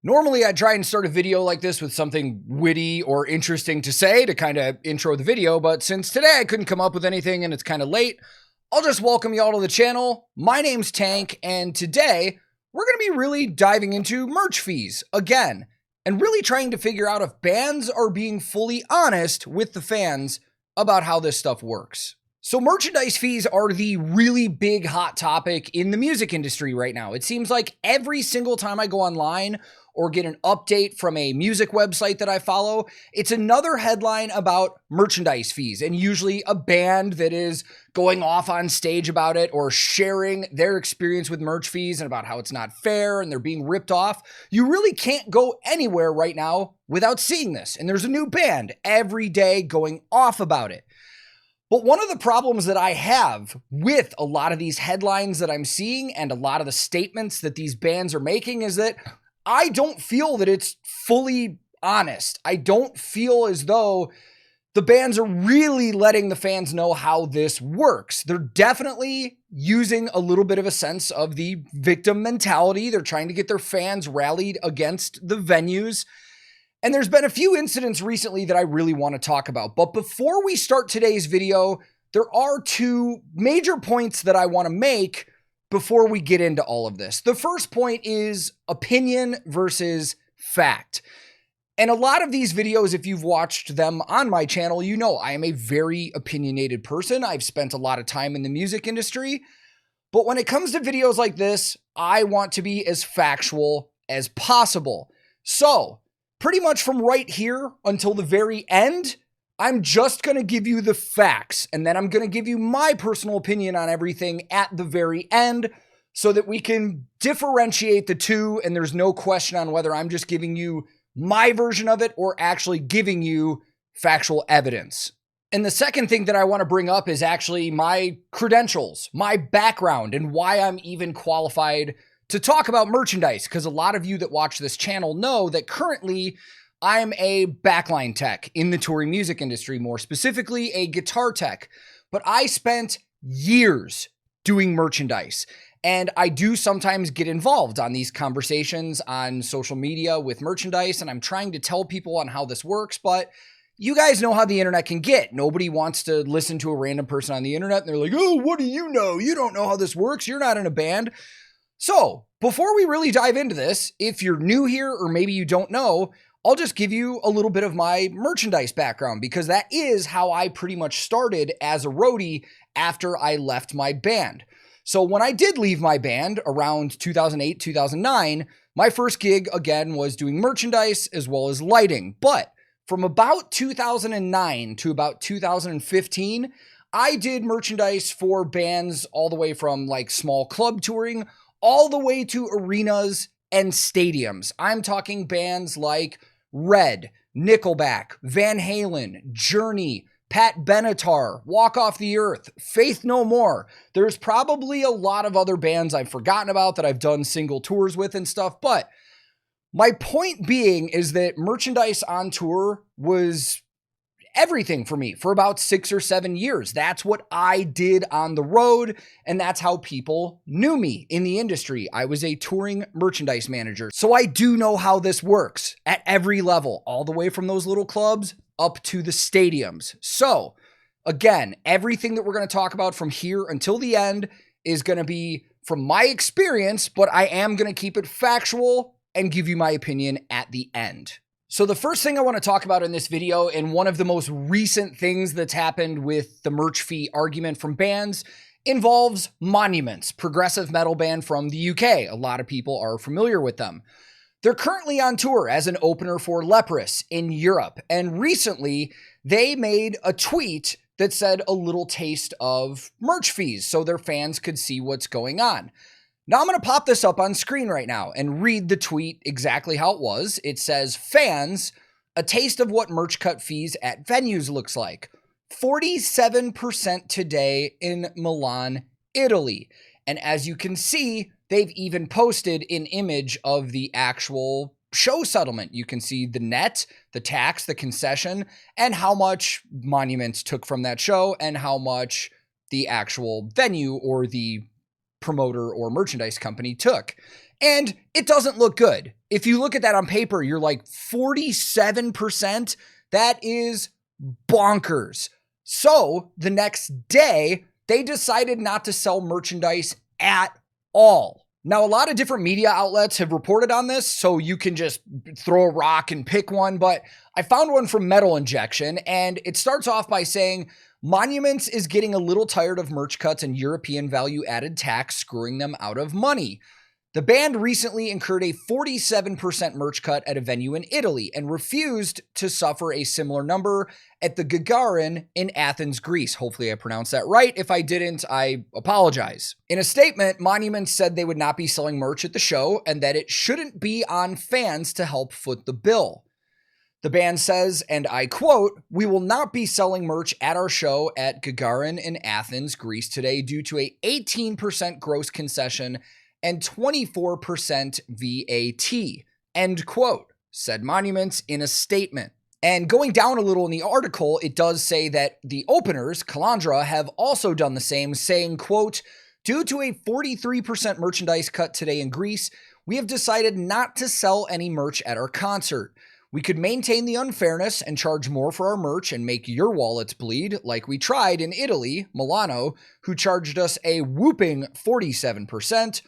Normally, I try and start a video like this with something witty or interesting to say to kind of intro the video, but since today I couldn't come up with anything and it's kind of late, I'll just welcome y'all to the channel. My name's Tank, and today we're going to be really diving into merch fees again, and really trying to figure out if bands are being fully honest with the fans about how this stuff works. So merchandise fees are the really big hot topic in the music industry right now. It seems like every single time I go online or get an update from a music website that I follow, it's another headline about merchandise fees, and usually a band that is going off on stage about it or sharing their experience with merch fees and about how it's not fair and they're being ripped off. You really can't go anywhere right now without seeing this, and there's a new band every day going off about it. But one of the problems that I have with a lot of these headlines that I'm seeing and a lot of the statements that these bands are making is that I don't feel that it's fully honest. I don't feel as though the bands are really letting the fans know how this works. They're definitely using a little bit of a sense of the victim mentality. They're trying to get their fans rallied against the venues. And there's been a few incidents recently that I really want to talk about. But before we start today's video, there are two major points that I want to make before we get into all of this. The first point is opinion versus fact. And a lot of these videos, if you've watched them on my channel, you know I am a very opinionated person. I've spent a lot of time in the music industry. But when it comes to videos like this, I want to be as factual as possible. So pretty much from right here until the very end, I'm just going to give you the facts, and then I'm going to give you my personal opinion on everything at the very end so that we can differentiate the two, and there's no question on whether I'm just giving you my version of it or actually giving you factual evidence. And the second thing that I want to bring up is actually my credentials, my background, and why I'm even qualified to talk about merchandise, because a lot of you that watch this channel know that currently I'm a backline tech in the touring music industry, more specifically a guitar tech. But I spent years doing merchandise, and I do sometimes get involved on these conversations on social media with merchandise, and I'm trying to tell people on how this works, but you guys know how the internet can get. Nobody wants to listen to a random person on the internet, and they're like, oh, what do you know? You don't know how this works. You're not in a band. So before we really dive into this, if you're new here or maybe you don't know, I'll just give you a little bit of my merchandise background, because that is how I pretty much started as a roadie after I left my band. So when I did leave my band around 2008, 2009, my first gig again was doing merchandise as well as lighting. But from about 2009 to about 2015, I did merchandise for bands all the way from like small club touring all the way to arenas and stadiums. I'm talking bands like Red, Nickelback, Van Halen, Journey, Pat Benatar, Walk Off the Earth, Faith No More. There's probably a lot of other bands I've forgotten about that I've done single tours with and stuff, but my point being is that merchandise on tour was everything for me for about 6 or 7 years. That's what I did on the road, and that's how people knew me in the industry. I was a touring merchandise manager. So I do know how this works at every level, all the way from those little clubs up to the stadiums. So again, everything that we're going to talk about from here until the end is going to be from my experience, but I am going to keep it factual and give you my opinion at the end. So the first thing I want to talk about in this video, and one of the most recent things that's happened with the merch fee argument from bands, involves Monuments, progressive metal band from the UK. A lot of people are familiar with them. They're currently on tour as an opener for Leprous in Europe, and recently they made a tweet that said a little taste of merch fees so their fans could see what's going on. Now I'm going to pop this up on screen right now and read the tweet exactly how it was. It says, fans, a taste of what merch cut fees at venues looks like. 47% today in Milan, Italy. And as you can see, they've even posted an image of the actual show settlement. You can see the net, the tax, the concession, and how much Monuments took from that show and how much the actual venue or the promoter or merchandise company took. And it doesn't look good. if you look at that on paper, you're like 47%. That is bonkers. So the next day, they decided not to sell merchandise at all. Now, a lot of different media outlets have reported on this, so you can just throw a rock and pick one, but I found one from Metal Injection, and it starts off by saying, Monuments is getting a little tired of merch cuts and European value-added tax screwing them out of money. The band recently incurred a 47% merch cut at a venue in Italy and refused to suffer a similar number at the Gagarin in Athens, Greece. Hopefully I pronounced that right. If I didn't, I apologize. In a statement, Monuments said they would not be selling merch at the show and that it shouldn't be on fans to help foot the bill. The band says, and I quote, "We will not be selling merch at our show at Gagarin in Athens, Greece today due to a 18% gross concession and 24% VAT, end quote, said Monuments in a statement. And going down a little in the article, it does say that the openers, Calandra, have also done the same, saying, quote, due to a 43% merchandise cut today in Greece, we have decided not to sell any merch at our concert. We could maintain the unfairness and charge more for our merch and make your wallets bleed like we tried in Italy, Milano, who charged us a whooping 47%,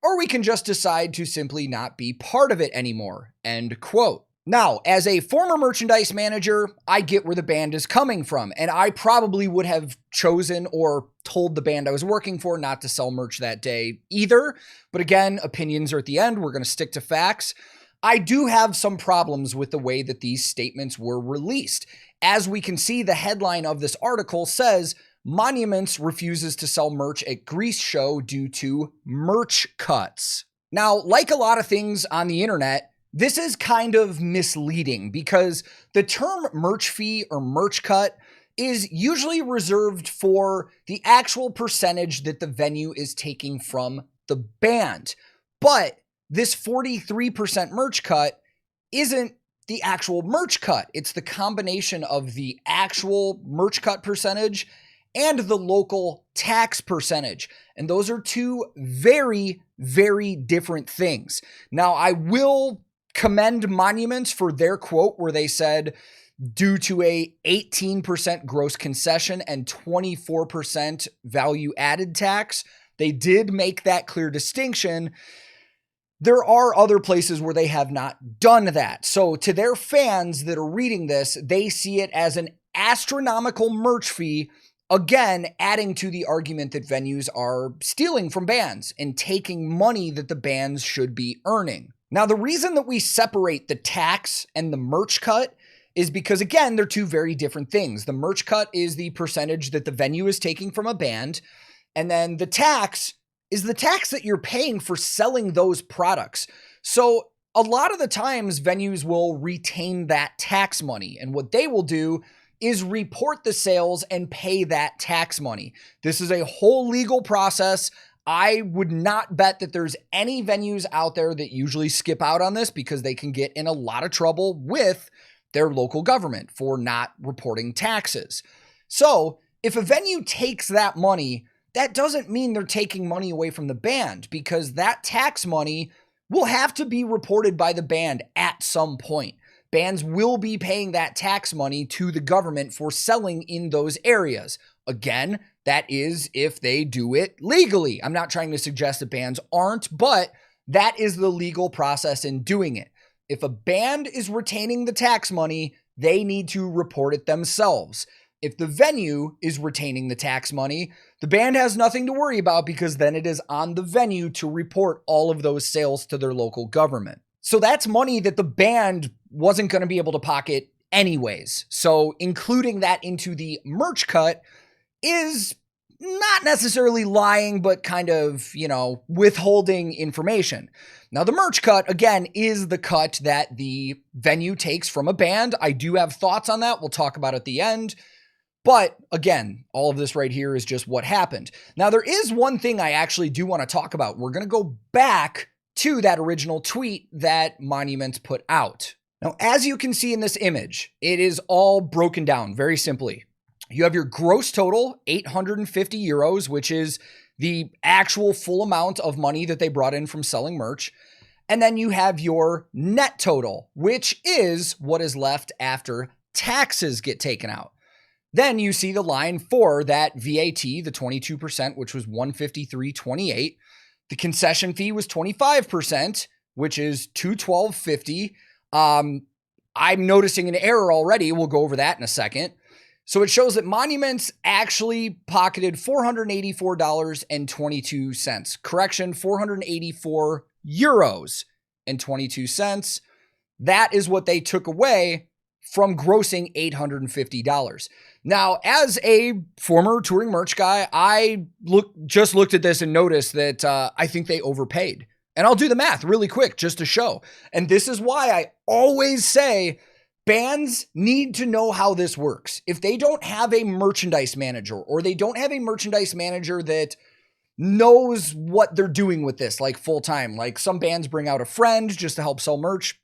or we can just decide to simply not be part of it anymore, end quote. Now, as a former merchandise manager, I get where the band is coming from, and I probably would have chosen or told the band I was working for not to sell merch that day either. But again, opinions are at the end. We're going to stick to facts. I do have some problems with the way that these statements were released. As we can see, the headline of this article says, Monuments refuses to sell merch at Greece show due to merch cuts. Now, like a lot of things on the internet, this is kind of misleading because the term merch fee or merch cut is usually reserved for the actual percentage that the venue is taking from the band. But this 43% merch cut isn't the actual merch cut. It's the combination of the actual merch cut percentage and the local tax percentage. And those are two very, very different things. Now, I will commend Monuments for their quote where they said, due to a 18% gross concession and 24% value added tax, they did make that clear distinction. There are other places where they have not done that. So to their fans that are reading this, they see it as an astronomical merch fee, again, adding to the argument that venues are stealing from bands and taking money that the bands should be earning. Now, the reason that we separate the tax and the merch cut is because, again, they're two very different things. The merch cut is the percentage that the venue is taking from a band, and then the tax is the tax that you're paying for selling those products. So a lot of the times venues will retain that tax money, and what they will do is report the sales and pay that tax money. This is a whole legal process. I would not bet that there's any venues out there that usually skip out on this because they can get in a lot of trouble with their local government for not reporting taxes. So if a venue takes that money, that doesn't mean they're taking money away from the band because that tax money will have to be reported by the band at some point. Bands will be paying that tax money to the government for selling in those areas. Again, that is if they do it legally. I'm not trying to suggest that bands aren't, but that is the legal process in doing it. If a band is retaining the tax money, they need to report it themselves. If the venue is retaining the tax money, the band has nothing to worry about because then it is on the venue to report all of those sales to their local government. So that's money that the band wasn't going to be able to pocket anyways. So including that into the merch cut is not necessarily lying, but kind of, withholding information. Now, the merch cut, again, is the cut that the venue takes from a band. I do have thoughts on that. We'll talk about at the end. But again, all of this right here is just what happened. Now, there is one thing I actually do want to talk about. We're going to go back to that original tweet that Monuments put out. Now, as you can see in this image, it is all broken down very simply. You have your gross total, 850 euros, which is the actual full amount of money that they brought in from selling merch. And then you have your net total, which is what is left after taxes get taken out. Then you see the line for that VAT, the 22%, which was $153.28. The concession fee was 25%, which is $212.50. I'm noticing an error already. We'll go over that in a second. So it shows that Monuments actually pocketed $484.22. Correction, 484 euros and 22 cents. That is what they took away from grossing $850. Now, as a former touring merch guy, I just looked at this and noticed that I think they overpaid. And I'll do the math really quick just to show. And this is why I always say bands need to know how this works. If they don't have a merchandise manager, or they don't have a merchandise manager that knows what they're doing with this, like full time, like some bands bring out a friend just to help sell merch.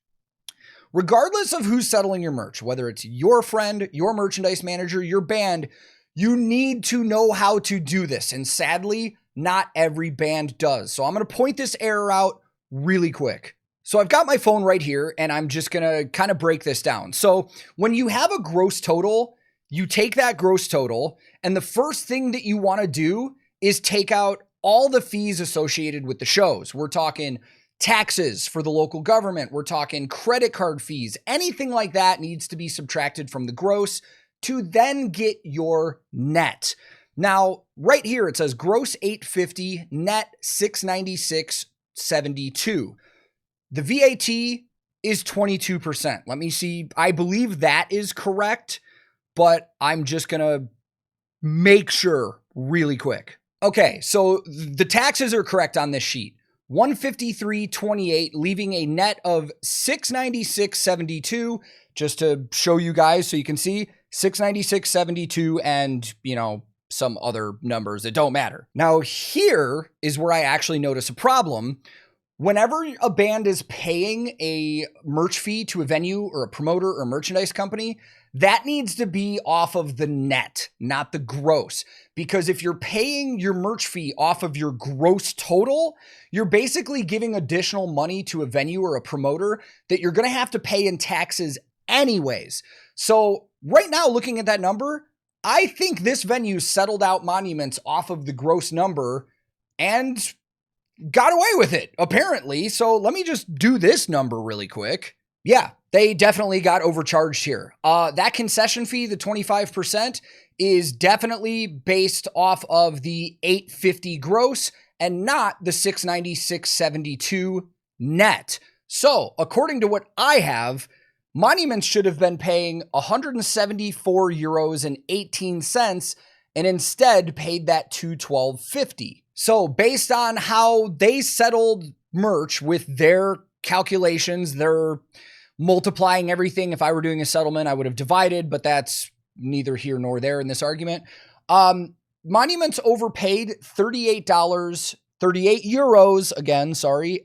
Regardless of who's settling your merch, whether it's your friend, your merchandise manager, your band, you need to know how to do this. And sadly, not every band does. So I'm going to point this error out really quick. So I've got my phone right here, and I'm just going to kind of break this down. So when you have a gross total, you take that gross total, and the first thing that you want to do is take out all the fees associated with the shows. We're talking taxes for the local government. We're talking credit card fees. Anything like that needs to be subtracted from the gross to then get your net. Now, right here, it says gross $850, net $696.72. The VAT is 22%. Let me see. I believe that is correct, but I'm just going to make sure really quick. Okay, so the taxes are correct on this sheet. $153.28, leaving a net of $696.72. Just to show you guys so you can see, $696.72 and, some other numbers that don't matter. Now, here is where I actually notice a problem. Whenever a band is paying a merch fee to a venue or a promoter or a merchandise company, that needs to be off of the net, not the gross. Because if you're paying your merch fee off of your gross total, you're basically giving additional money to a venue or a promoter that you're going to have to pay in taxes anyways. So right now, looking at that number, I think this venue settled out Monuments off of the gross number and got away with it, apparently. So let me just do this number really quick. Yeah, they definitely got overcharged here. That concession fee, the 25%, is definitely based off of the $850 gross and not the $696.72 net. So according to what I have, Monuments should have been paying 174 euros and 18 cents and instead paid that $212.50. So based on how they settled merch with their calculations, they're multiplying everything. If I were doing a settlement, I would have divided, but that's neither here nor there in this argument. Monuments overpaid $38, 38 euros again,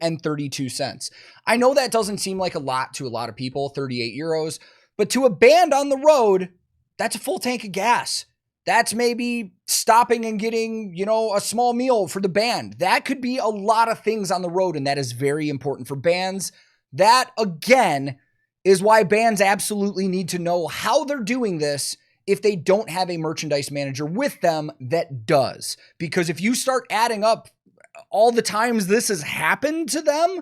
and 32 cents. I know that doesn't seem like a lot to a lot of people, 38 euros, but to a band on the road, that's a full tank of gas. That's maybe stopping and getting, a small meal for the band. That could be a lot of things on the road, and that is very important for bands. That, again, is why bands absolutely need to know how they're doing this if they don't have a merchandise manager with them that does. Because if you start adding up all the times this has happened to them,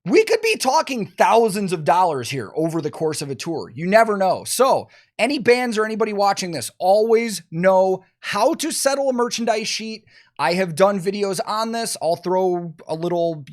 we could be talking thousands of dollars here over the course of a tour. You never know. So any bands or anybody watching this, always know how to settle a merchandise sheet. I have done videos on this. I'll throw a little,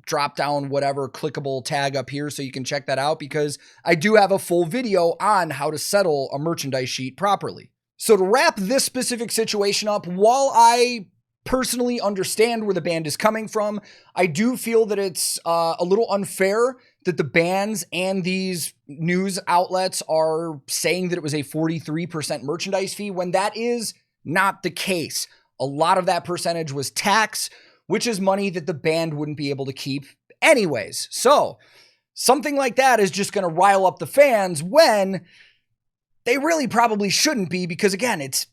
drop down, whatever, clickable tag up here so you can check that out, because I do have a full video on how to settle a merchandise sheet properly. So to wrap this specific situation up, while I personally understand where the band is coming from, I do feel that it's a little unfair that the bands and these news outlets are saying that it was a 43% merchandise fee when that is not the case. A lot of that percentage was tax, which is money that the band wouldn't be able to keep anyways. So something like that is just going to rile up the fans when they really probably shouldn't be, because again, it's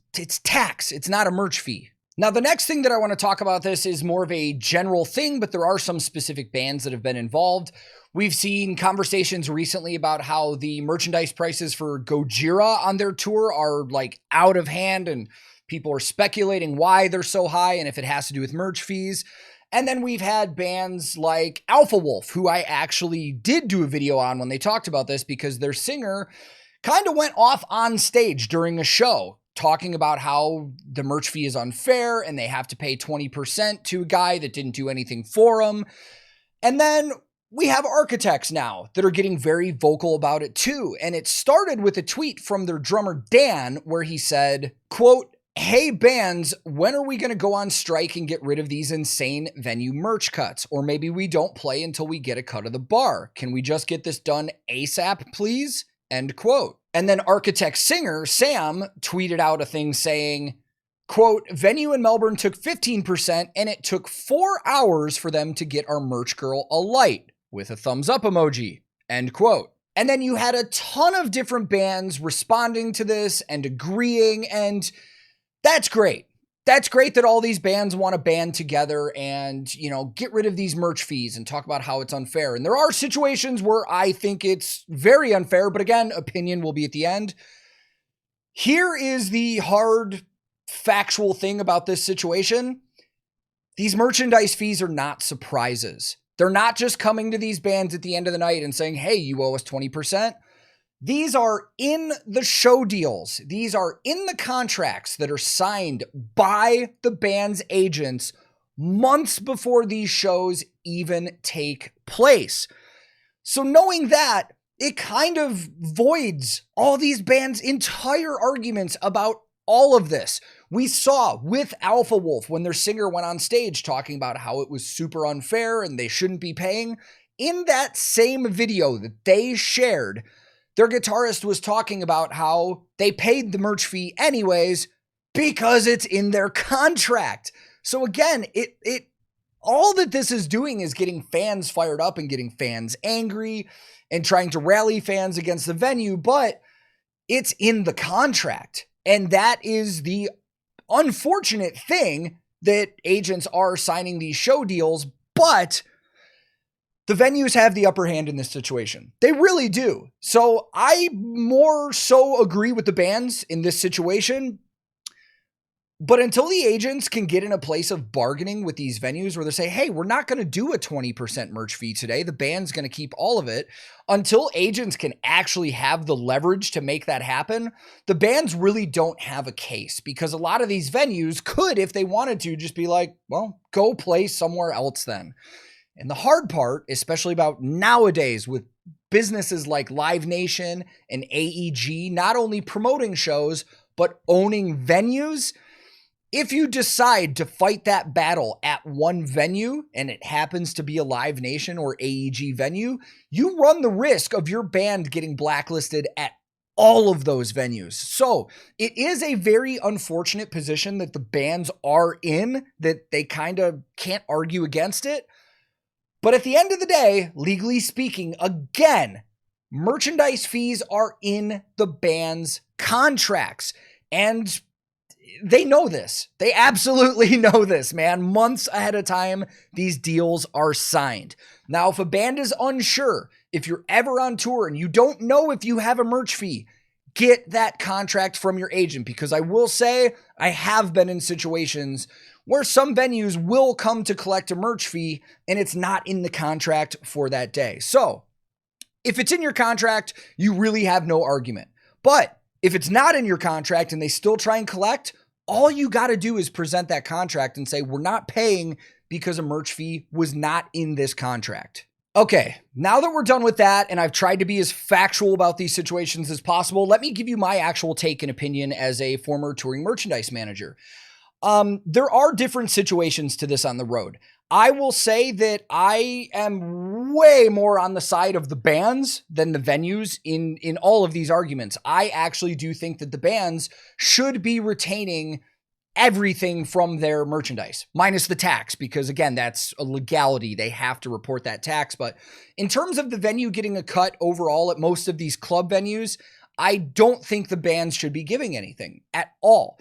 tax. It's not a merch fee. Now, the next thing that I want to talk about this is more of a general thing, but there are some specific bands that have been involved. We've seen conversations recently about how the merchandise prices for Gojira on their tour are like out of hand, and people are speculating why they're so high and if it has to do with merch fees. And then we've had bands like Alpha Wolf, who I actually did do a video on when they talked about this, because their singer kind of went off on stage during a show talking about how the merch fee is unfair and they have to pay 20% to a guy that didn't do anything for them. And then we have architects now that are getting very vocal about it too. And it started with a tweet from their drummer Dan where he said, quote, "Hey bands, when are we going to go on strike and get rid of these insane venue merch cuts? Or maybe we don't play until we get a cut of the bar. Can we just get this done ASAP, please?" End quote. And then Architect singer Sam tweeted out a thing saying, quote, "Venue in Melbourne took 15% and it took 4 hours for them to get our merch girl a light," with a thumbs up emoji, end quote. And then you had a ton of different bands responding to this and agreeing, and that's great. That's great that all these bands want to band together and, get rid of these merch fees and talk about how it's unfair. And there are situations where I think it's very unfair, but again, opinion will be at the end. Here is the hard factual thing about this situation. These merchandise fees are not surprises. They're not just coming to these bands at the end of the night and saying, "Hey, you owe us 20%. These are in the show deals. These are in the contracts that are signed by the band's agents months before these shows even take place. So knowing that, it kind of voids all these bands' entire arguments about all of this. We saw with Alpha Wolf when their singer went on stage talking about how it was super unfair and they shouldn't be paying. In that same video that they shared, their guitarist was talking about how they paid the merch fee anyways because it's in their contract. So again, it all that this is doing is getting fans fired up and getting fans angry and trying to rally fans against the venue, but it's in the contract. And that is the unfortunate thing, that agents are signing these show deals, but the venues have the upper hand in this situation. They really do. So I more so agree with the bands in this situation. But until the agents can get in a place of bargaining with these venues where they say, "Hey, we're not going to do a 20% merch fee today. The band's going to keep all of it." Until agents can actually have the leverage to make that happen, the bands really don't have a case, because a lot of these venues could, if they wanted to, just be like, "Well, go play somewhere else then." And the hard part, especially about nowadays with businesses like Live Nation and AEG, not only promoting shows, but owning venues, if you decide to fight that battle at one venue and it happens to be a Live Nation or AEG venue, you run the risk of your band getting blacklisted at all of those venues. So it is a very unfortunate position that the bands are in, that they kind of can't argue against it. But at the end of the day, legally speaking, again, merchandise fees are in the band's contracts. And they know this. They absolutely know this, man. Months ahead of time, these deals are signed. Now, if a band is unsure, if you're ever on tour and you don't know if you have a merch fee, get that contract from your agent, because I will say I have been in situations where some venues will come to collect a merch fee and it's not in the contract for that day. So if it's in your contract, you really have no argument. But if it's not in your contract and they still try and collect, all you got to do is present that contract and say, "We're not paying because a merch fee was not in this contract." Okay, now that we're done with that, and I've tried to be as factual about these situations as possible, let me give you my actual take and opinion as a former touring merchandise manager. There are different situations to this on the road. I will say that I am way more on the side of the bands than the venues in all of these arguments. I actually do think that the bands should be retaining everything from their merchandise, minus the tax, because again, that's a legality. They have to report that tax. But in terms of the venue getting a cut overall at most of these club venues, I don't think the bands should be giving anything at all.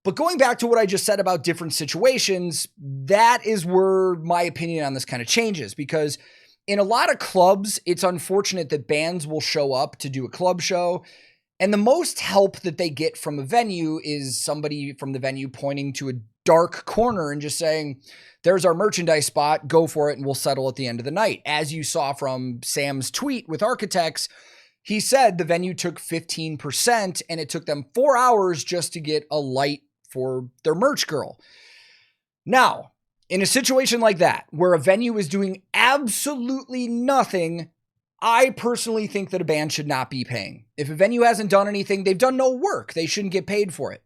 But going back to what I just said about different situations, that is where my opinion on this kind of changes, because in a lot of clubs, it's unfortunate that bands will show up to do a club show, and the most help that they get from a venue is somebody from the venue pointing to a dark corner and just saying, there's our merchandise spot, go for it, and we'll settle at the end of the night. As you saw from Sam's tweet with Architects, he said the venue took 15%, and it took them 4 hours just to get a light for their merch girl. Now, in a situation like that, where a venue is doing absolutely nothing, I personally think that a band should not be paying. If a venue hasn't done anything, they've done no work. They shouldn't get paid for it.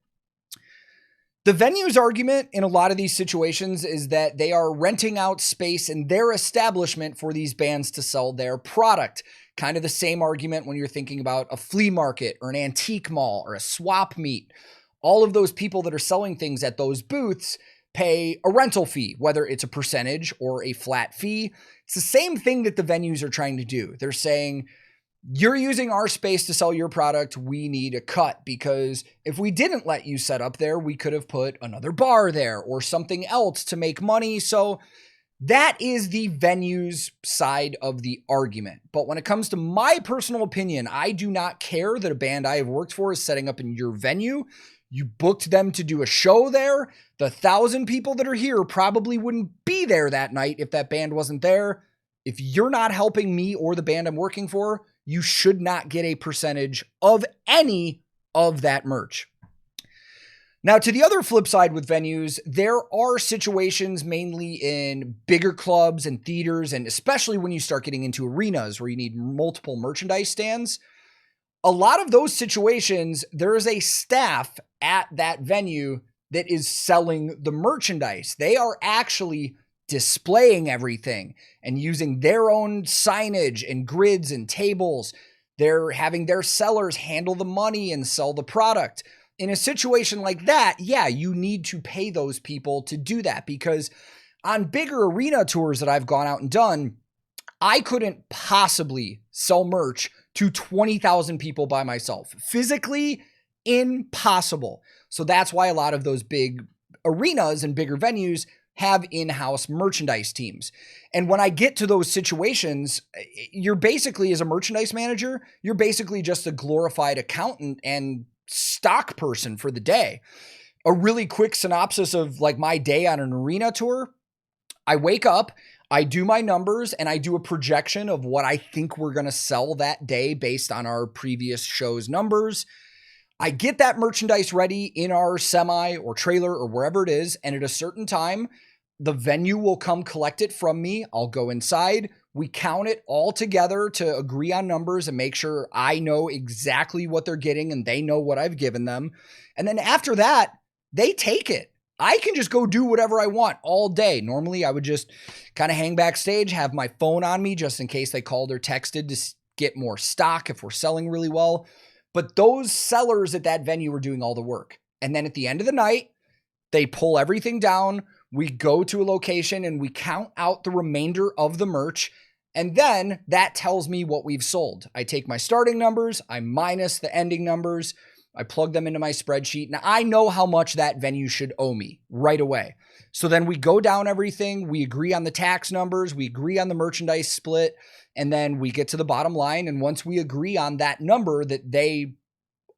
The venue's argument in a lot of these situations is that they are renting out space in their establishment for these bands to sell their product. Kind of the same argument when you're thinking about a flea market or an antique mall or a swap meet. All of those people that are selling things at those booths pay a rental fee, whether it's a percentage or a flat fee. It's the same thing that the venues are trying to do. They're saying, you're using our space to sell your product, we need a cut, because if we didn't let you set up there, we could have put another bar there or something else to make money. So that is the venue's side of the argument. But when it comes to my personal opinion, I do not care that a band I have worked for is setting up in your venue. You booked them to do a show there. The 1,000 people that are here probably wouldn't be there that night if that band wasn't there. If you're not helping me or the band I'm working for, you should not get a percentage of any of that merch. Now, to the other flip side with venues, there are situations mainly in bigger clubs and theaters, and especially when you start getting into arenas where you need multiple merchandise stands. A lot of those situations, there is a staff at that venue that is selling the merchandise. They are actually displaying everything and using their own signage and grids and tables. They're having their sellers handle the money and sell the product. In a situation like that, yeah, you need to pay those people to do that, because on bigger arena tours that I've gone out and done, I couldn't possibly sell merch to 20,000 people by myself. Physically impossible. So that's why a lot of those big arenas and bigger venues have in-house merchandise teams. And when I get to those situations, you're basically, as a merchandise manager, you're basically just a glorified accountant and stock person for the day. A really quick synopsis of like my day on an arena tour. I wake up, I do my numbers, and I do a projection of what I think we're going to sell that day based on our previous show's numbers. I get that merchandise ready in our semi or trailer or wherever it is, and at a certain time, the venue will come collect it from me. I'll go inside. We count it all together to agree on numbers and make sure I know exactly what they're getting and they know what I've given them. And then after that, they take it. I can just go do whatever I want all day. Normally, I would just kind of hang backstage, have my phone on me just in case they called or texted to get more stock if we're selling really well. But those sellers at that venue are doing all the work. And then at the end of the night, they pull everything down. We go to a location and we count out the remainder of the merch. And then that tells me what we've sold. I take my starting numbers, I minus the ending numbers, I plug them into my spreadsheet. Now I know how much that venue should owe me right away. So then we go down everything. We agree on the tax numbers. We agree on the merchandise split. And then we get to the bottom line. And once we agree on that number that they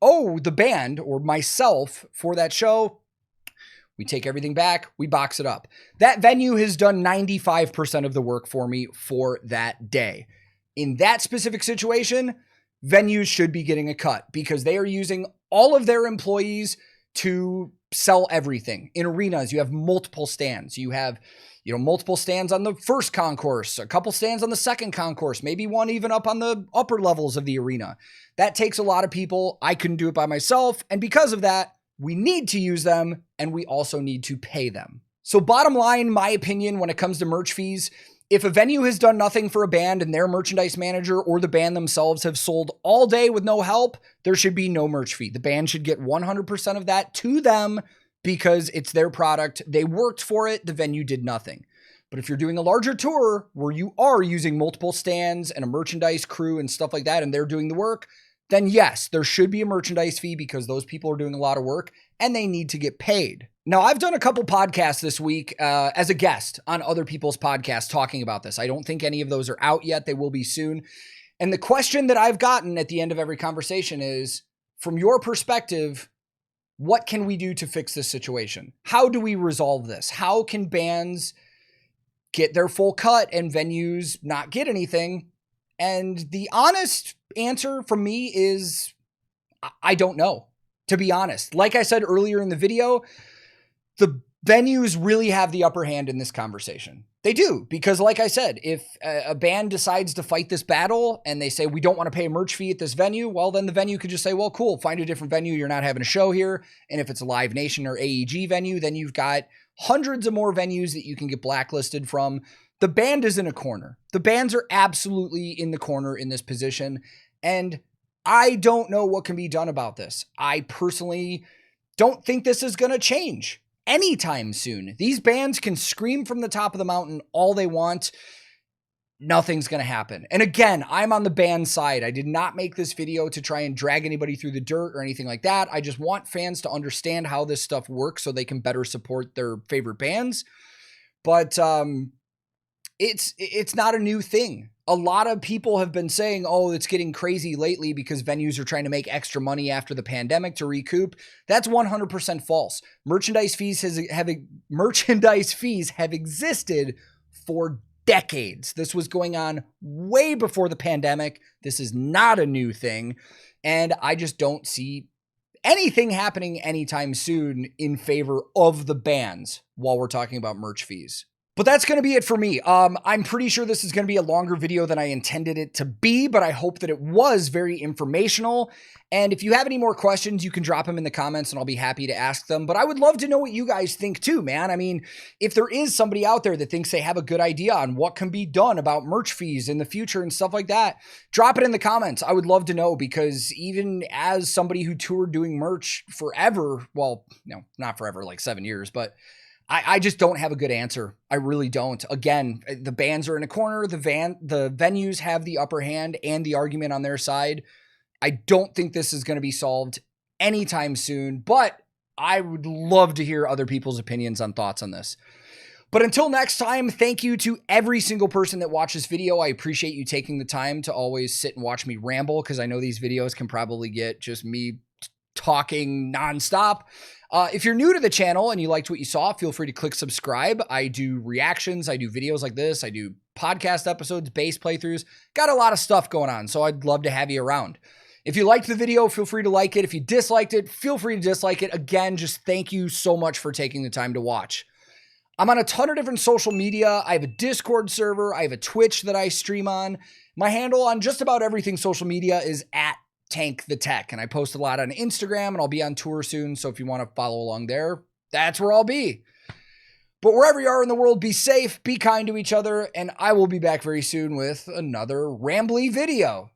owe the band or myself for that show, we take everything back, we box it up. That venue has done 95% of the work for me for that day. In that specific situation, venues should be getting a cut because they are using all of their employees to sell everything. In arenas, you have multiple stands. You have, multiple stands on the first concourse, a couple stands on the second concourse, maybe one even up on the upper levels of the arena. That takes a lot of people. I couldn't do it by myself. And because of that, we need to use them, and we also need to pay them. So bottom line, my opinion when it comes to merch fees, if a venue has done nothing for a band and their merchandise manager or the band themselves have sold all day with no help, there should be no merch fee. The band should get 100% of that to them because it's their product. They worked for it. The venue did nothing. But if you're doing a larger tour where you are using multiple stands and a merchandise crew and stuff like that, and they're doing the work, then yes, there should be a merchandise fee because those people are doing a lot of work and they need to get paid. Now, I've done a couple podcasts this week as a guest on other people's podcasts talking about this. I don't think any of those are out yet. They will be soon. And the question that I've gotten at the end of every conversation is, from your perspective, what can we do to fix this situation? How do we resolve this? How can bands get their full cut and venues not get anything? And the honest answer from me is, I don't know, to be honest. Like I said earlier in the video, the venues really have the upper hand in this conversation. They do, because like I said, if a band decides to fight this battle and they say, we don't want to pay a merch fee at this venue, well, then the venue could just say, well, cool, find a different venue. You're not having a show here. And if it's a Live Nation or AEG venue, then you've got hundreds of more venues that you can get blacklisted from. The band is in a corner. The bands are absolutely in the corner in this position. And I don't know what can be done about this. I personally don't think this is going to change anytime soon. These bands can scream from the top of the mountain all they want. Nothing's going to happen. And again, I'm on the band side. I did not make this video to try and drag anybody through the dirt or anything like that. I just want fans to understand how this stuff works so they can better support their favorite bands. But it's not a new thing. A lot of people have been saying, oh, it's getting crazy lately because venues are trying to make extra money after the pandemic to recoup. That's 100% false. Merchandise fees have existed for decades. This was going on way before the pandemic. This is not a new thing. And I just don't see anything happening anytime soon in favor of the bands while we're talking about merch fees. But that's going to be it for me. I'm pretty sure this is going to be a longer video than I intended it to be, but I hope that it was very informational. And if you have any more questions, you can drop them in the comments and I'll be happy to ask them. But I would love to know what you guys think too, man. I mean, if there is somebody out there that thinks they have a good idea on what can be done about merch fees in the future and stuff like that, drop it in the comments. I would love to know, because even as somebody who toured doing merch forever, well, no, not forever, like 7 years, but I just don't have a good answer. I really don't. Again, the bands are in a corner. The venues have the upper hand and the argument on their side. I don't think this is going to be solved anytime soon, but I would love to hear other people's opinions on thoughts on this. But until next time, thank you to every single person that watches video. I appreciate you taking the time to always sit and watch me ramble, because I know these videos can probably get just me talking nonstop. If you're new to the channel and you liked what you saw, feel free to click subscribe. I do reactions. I do videos like this. I do podcast episodes, bass playthroughs. Got a lot of stuff going on, so I'd love to have you around. If you liked the video, feel free to like it. If you disliked it, feel free to dislike it. Again, just thank you so much for taking the time to watch. I'm on a ton of different social media. I have a Discord server. I have a Twitch that I stream on. My handle on just about everything social media is @TankTheTech, and I post a lot on Instagram, and I'll be on tour soon, so if you want to follow along there, that's where I'll be. But wherever you are in the world, be safe, be kind to each other, and I will be back very soon with another rambly video.